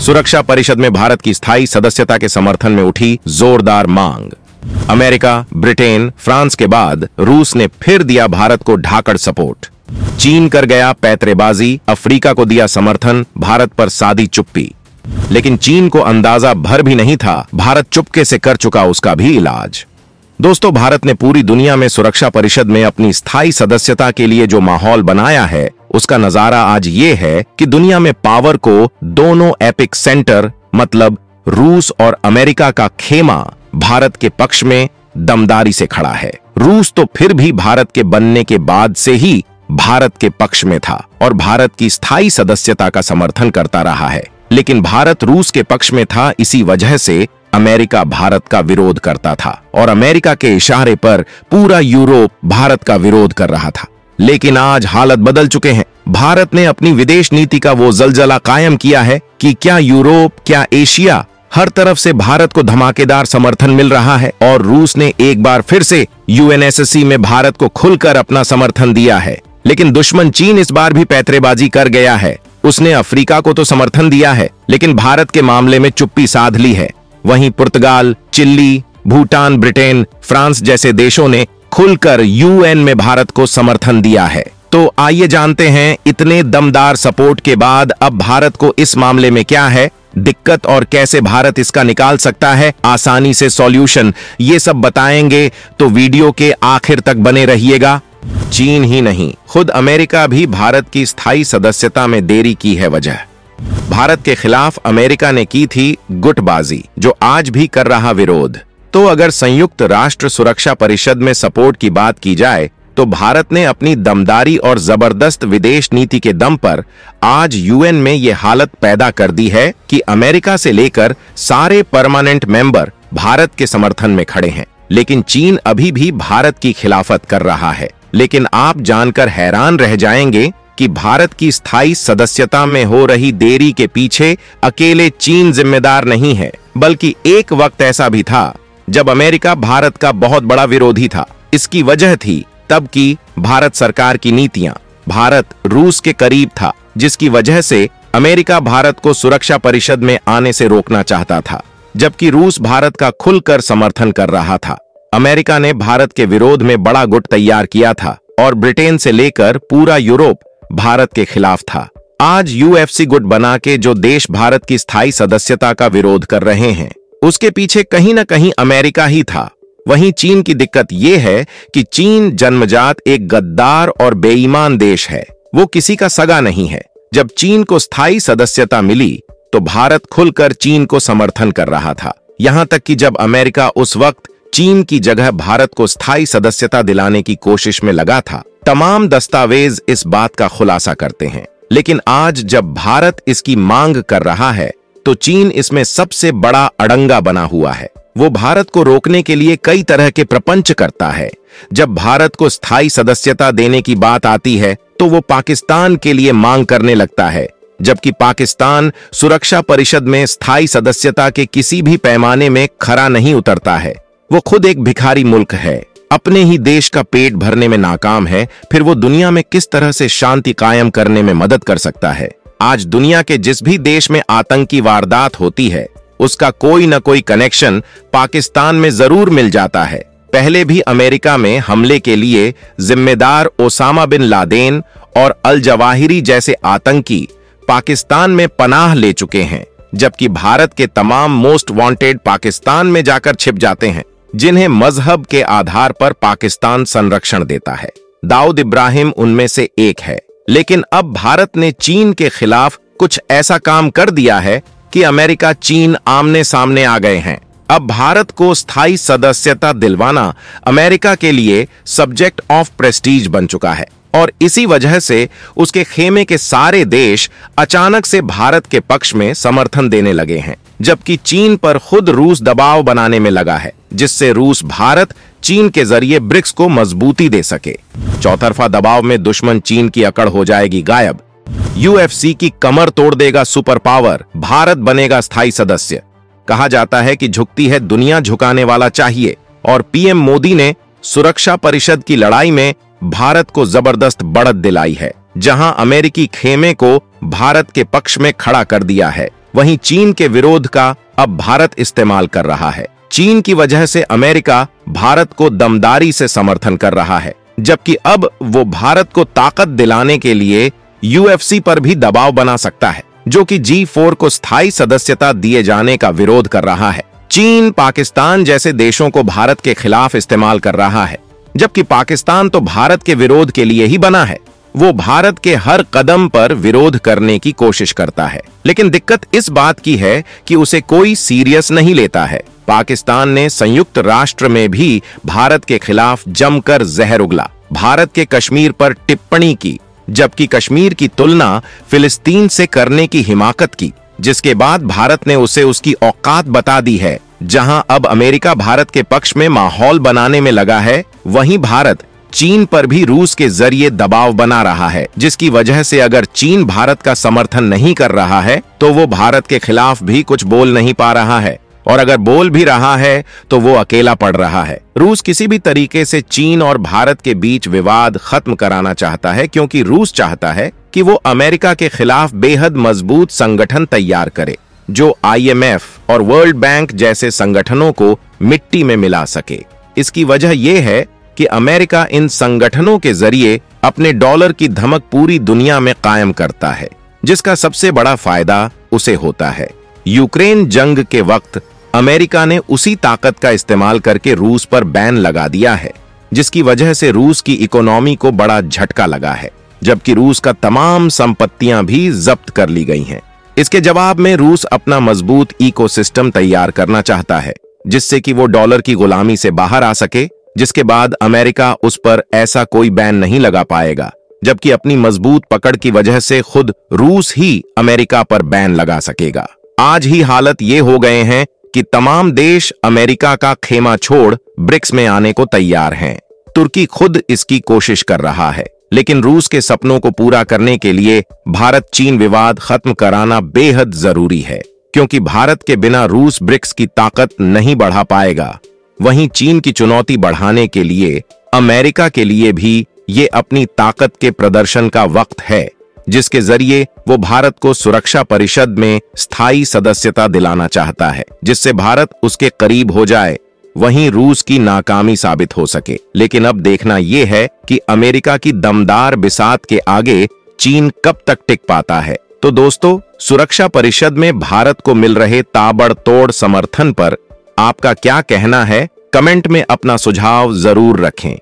सुरक्षा परिषद में भारत की स्थायी सदस्यता के समर्थन में उठी जोरदार मांग। अमेरिका, ब्रिटेन, फ्रांस के बाद रूस ने फिर दिया भारत को ढाकड़ सपोर्ट। चीन कर गया पैतरेबाजी, अफ्रीका को दिया समर्थन, भारत पर सादी चुप्पी। लेकिन चीन को अंदाजा भर भी नहीं था भारत चुपके से कर चुका उसका भी इलाज। दोस्तों, भारत ने पूरी दुनिया में सुरक्षा परिषद में अपनी स्थायी सदस्यता के लिए जो माहौल बनाया है, उसका नजारा आज ये है कि दुनिया में पावर को दोनों एपिक सेंटर मतलब रूस और अमेरिका का खेमा भारत के पक्ष में दमदारी से खड़ा है। रूस तो फिर भी भारत के बनने के बाद से ही भारत के पक्ष में था और भारत की स्थायी सदस्यता का समर्थन करता रहा है। लेकिन भारत रूस के पक्ष में था, इसी वजह से अमेरिका भारत का विरोध करता था और अमेरिका के इशारे पर पूरा यूरोप भारत का विरोध कर रहा था। लेकिन आज हालत बदल चुके हैं। भारत ने अपनी विदेश नीति का वो जलजला कायम किया है कि क्या यूरोप, क्या एशिया, हर तरफ से भारत को धमाकेदार समर्थन मिल रहा है और रूस ने एक बार फिर से यूएनएससी में भारत को खुलकर अपना समर्थन दिया है। लेकिन दुश्मन चीन इस बार भी पैतरेबाजी कर गया है। उसने अफ्रीका को तो समर्थन दिया है, लेकिन भारत के मामले में चुप्पी साध ली है। वहीं पुर्तगाल, चिली, भूटान, ब्रिटेन, फ्रांस जैसे देशों ने खुलकर यूएन में भारत को समर्थन दिया है। तो आइए जानते हैं, इतने दमदार सपोर्ट के बाद अब भारत को इस मामले में क्या है दिक्कत और कैसे भारत इसका निकाल सकता है आसानी से सॉल्यूशन, ये सब बताएंगे, तो वीडियो के आखिर तक बने रहिएगा। चीन ही नहीं, खुद अमेरिका भी भारत की स्थायी सदस्यता में देरी की है। वजह भारत के खिलाफ अमेरिका ने की थी गुटबाजी, जो आज भी कर रहा विरोध। तो अगर संयुक्त राष्ट्र सुरक्षा परिषद में सपोर्ट की बात की जाए तो भारत ने अपनी दमदारी और जबरदस्त विदेश नीति के दम पर आज यूएन में यह हालत पैदा कर दी है कि अमेरिका से लेकर सारे परमानेंट मेंबर भारत के समर्थन में खड़े हैं। लेकिन चीन अभी भी भारत की खिलाफत कर रहा है। लेकिन आप जानकर हैरान रह जाएंगे कि भारत की स्थायी सदस्यता में हो रही देरी के पीछे अकेले चीन जिम्मेदार नहीं है, बल्कि एक वक्त ऐसा भी था जब अमेरिका भारत का बहुत बड़ा विरोधी था। इसकी वजह थी तब की भारत सरकार की नीतियां। भारत रूस के करीब था, जिसकी वजह से अमेरिका भारत को सुरक्षा परिषद में आने से रोकना चाहता था, जबकि रूस भारत का खुलकर समर्थन कर रहा था। अमेरिका ने भारत के विरोध में बड़ा गुट तैयार किया था और ब्रिटेन से लेकर पूरा यूरोप भारत के खिलाफ था। आज यूएफसी गुट बना के जो देश भारत की स्थायी सदस्यता का विरोध कर रहे हैं, उसके पीछे कहीं ना कहीं अमेरिका ही था। वहीं चीन की दिक्कत यह है कि चीन जन्मजात एक गद्दार और बेईमान देश है। वो किसी का सगा नहीं है। जब चीन को स्थायी सदस्यता मिली तो भारत खुलकर चीन को समर्थन कर रहा था। यहां तक कि जब अमेरिका उस वक्त चीन की जगह भारत को स्थायी सदस्यता दिलाने की कोशिश में लगा था। तमाम दस्तावेज इस बात का खुलासा करते हैं। लेकिन आज जब भारत इसकी मांग कर रहा है तो चीन इसमें सबसे बड़ा अड़ंगा बना हुआ है। वो भारत को रोकने के लिए कई तरह के प्रपंच करता है। जब भारत को स्थायी सदस्यता देने की बात आती है तो वो पाकिस्तान के लिए मांग करने लगता है, जबकि पाकिस्तान सुरक्षा परिषद में स्थायी सदस्यता के किसी भी पैमाने में खरा नहीं उतरता है। वो खुद एक भिखारी मुल्क है, अपने ही देश का पेट भरने में नाकाम है, फिर वो दुनिया में किस तरह से शांति कायम करने में मदद कर सकता है। आज दुनिया के जिस भी देश में आतंकी वारदात होती है, उसका कोई न कोई कनेक्शन पाकिस्तान में जरूर मिल जाता है। पहले भी अमेरिका में हमले के लिए जिम्मेदार ओसामा बिन लादेन और अल जवाहिरी जैसे आतंकी पाकिस्तान में पनाह ले चुके हैं, जबकि भारत के तमाम मोस्ट वांटेड पाकिस्तान में जाकर छिप जाते हैं, जिन्हें मजहब के आधार पर पाकिस्तान संरक्षण देता है। दाऊद इब्राहिम उनमें से एक है। लेकिन अब भारत ने चीन के खिलाफ कुछ ऐसा काम कर दिया है कि अमेरिका चीन आमने सामने आ गए हैं। अब भारत को स्थायी सदस्यता दिलवाना अमेरिका के लिए सब्जेक्ट ऑफ प्रेस्टीज बन चुका है और इसी वजह से उसके खेमे के सारे देश अचानक से भारत के पक्ष में समर्थन देने लगे हैं, जबकि चीन पर खुद रूस दबाव बनाने में लगा है, जिससे रूस भारत चीन के जरिए ब्रिक्स को मजबूती दे सके। चौतरफा दबाव में दुश्मन चीन की अकड़ हो जाएगी गायब। यूएफसी की कमर तोड़ देगा सुपर पावर, भारत बनेगा स्थायी सदस्य। कहा जाता है कि झुकती है दुनिया, झुकाने वाला चाहिए, और पीएम मोदी ने सुरक्षा परिषद की लड़ाई में भारत को जबरदस्त बढ़त दिलाई है, जहां अमेरिकी खेमे को भारत के पक्ष में खड़ा कर दिया है। वहीं चीन के विरोध का अब भारत इस्तेमाल कर रहा है। चीन की वजह से अमेरिका भारत को दमदारी से समर्थन कर रहा है, जबकि अब वो भारत को ताकत दिलाने के लिए यूएफसी पर भी दबाव बना सकता है, जो कि G4 को स्थायी सदस्यता दिए जाने का विरोध कर रहा है। चीन पाकिस्तान जैसे देशों को भारत के खिलाफ इस्तेमाल कर रहा है, जबकि पाकिस्तान तो भारत के विरोध के लिए ही बना है। वो भारत के हर कदम पर विरोध करने की कोशिश करता है, लेकिन दिक्कत इस बात की है कि उसे कोई सीरियस नहीं लेता है। पाकिस्तान ने संयुक्त राष्ट्र में भी भारत के खिलाफ जमकर जहर उगला, भारत के कश्मीर पर टिप्पणी की, जबकि कश्मीर की तुलना फिलिस्तीन से करने की हिमाकत की, जिसके बाद भारत ने उसे उसकी औकात बता दी है। जहां अब अमेरिका भारत के पक्ष में माहौल बनाने में लगा है, वहीं भारत चीन पर भी रूस के जरिए दबाव बना रहा है, जिसकी वजह से अगर चीन भारत का समर्थन नहीं कर रहा है तो वो भारत के खिलाफ भी कुछ बोल नहीं पा रहा है, और अगर बोल भी रहा है तो वो अकेला पड़ रहा है। रूस किसी भी तरीके से चीन और भारत के बीच विवाद खत्म कराना चाहता है, क्योंकि रूस चाहता है कि वो अमेरिका के खिलाफ बेहद मजबूत संगठन तैयार करे, जो IMF और वर्ल्ड बैंक जैसे संगठनों को मिट्टी में मिला सके। इसकी वजह यह है कि अमेरिका इन संगठनों के जरिए अपने डॉलर की धमक पूरी दुनिया में कायम करता है, जिसका सबसे बड़ा फायदा उसे होता है। यूक्रेन जंग के वक्त अमेरिका ने उसी ताकत का इस्तेमाल करके रूस पर बैन लगा दिया है, जिसकी वजह से रूस की इकोनॉमी को बड़ा झटका लगा है, जबकि रूस का तमाम संपत्तियां भी जब्त कर ली गई हैं। इसके जवाब में रूस अपना मजबूत इकोसिस्टम तैयार करना चाहता है, जिससे कि वो डॉलर की गुलामी से बाहर आ सके, जिसके बाद अमेरिका उस पर ऐसा कोई बैन नहीं लगा पाएगा, जबकि अपनी मजबूत पकड़ की वजह से खुद रूस ही अमेरिका पर बैन लगा सकेगा। आज ही हालत ये हो गए हैं कि तमाम देश अमेरिका का खेमा छोड़ ब्रिक्स में आने को तैयार हैं। तुर्की खुद इसकी कोशिश कर रहा है, लेकिन रूस के सपनों को पूरा करने के लिए भारत चीन विवाद खत्म कराना बेहद जरूरी है, क्योंकि भारत के बिना रूस ब्रिक्स की ताकत नहीं बढ़ा पाएगा। वहीं चीन की चुनौती बढ़ाने के लिए अमेरिका के लिए भी ये अपनी ताकत के प्रदर्शन का वक्त है, जिसके जरिए वो भारत को सुरक्षा परिषद में स्थायी सदस्यता दिलाना चाहता है, जिससे भारत उसके करीब हो जाए, वहीं रूस की नाकामी साबित हो सके। लेकिन अब देखना यह है कि अमेरिका की दमदार बिसात के आगे चीन कब तक टिक पाता है। तो दोस्तों, सुरक्षा परिषद में भारत को मिल रहे ताबड़तोड़ समर्थन पर आपका क्या कहना है? कमेंट में अपना सुझाव जरूर रखें।